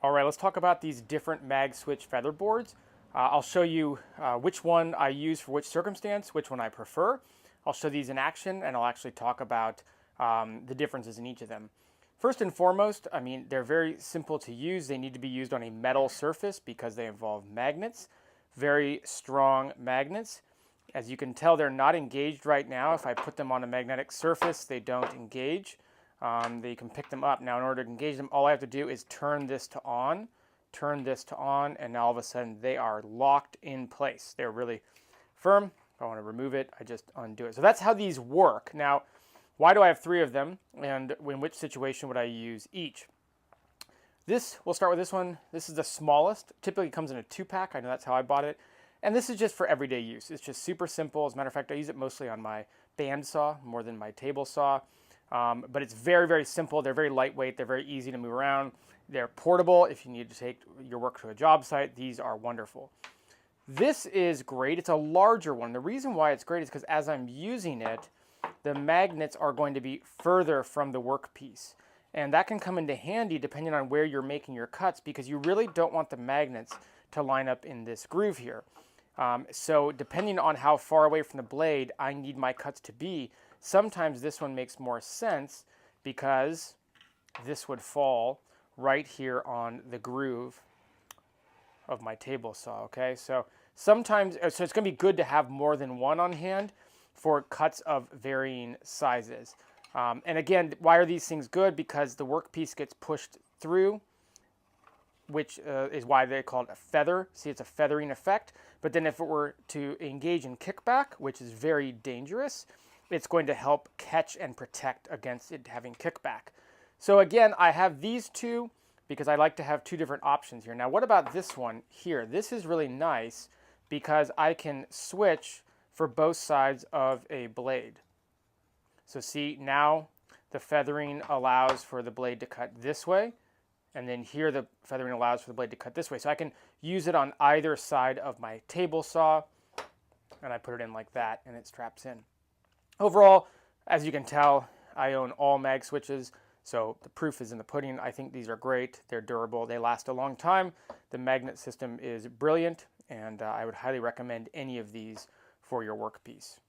All right, let's talk about these different Magswitch Featherboards. I'll show you which one I use for which circumstance, which one I prefer. I'll show these in action, and I'll actually talk about the differences in each of them. First and foremost, I mean, they're very simple to use. They need to be used on a metal surface because they involve magnets, very strong magnets. As you can tell, they're not engaged right now. If I put them on a magnetic surface, they don't engage. You can pick them up. Now, in order to engage them, all I have to do is turn this to on, and now all of a sudden they are locked in place. They're really firm. If I want to remove it, I just undo it. So that's how these work. Now, why do I have three of them, and in which situation would I use each? We'll start with this one. This is the smallest. Typically comes in a 2-pack. I know that's how I bought it. And this is just for everyday use. It's just super simple. As a matter of fact, I use it mostly on my bandsaw more than my table saw. But it's very, very simple. They're very lightweight. They're very easy to move around. They're portable. If you need to take your work to a job site, these are wonderful. This is great. It's a larger one. The reason why it's great is because as I'm using it, the magnets are going to be further from the workpiece. And that can come into handy depending on where you're making your cuts, because you really don't want the magnets to line up in this groove here. So depending on how far away from the blade I need my cuts to be, sometimes this one makes more sense because this would fall right here on the groove of my table saw, okay? So sometimes, so it's gonna be good to have more than one on hand for cuts of varying sizes. And again, why are these things good? Because the workpiece gets pushed through, which is why they call it a feather. See, it's a feathering effect. But then if it were to engage in kickback, which is very dangerous, it's going to help catch and protect against it having kickback. So again, I have these two because I like to have two different options here. Now, what about this one here? This is really nice because I can switch for both sides of a blade. So see, now the feathering allows for the blade to cut this way, and then here the feathering allows for the blade to cut this way. So I can use it on either side of my table saw, and I put it in like that, and it straps in. Overall, as you can tell, I own all Magswitches, so the proof is in the pudding. I think these are great. They're durable. They last a long time. The magnet system is brilliant, and I would highly recommend any of these for your workpiece.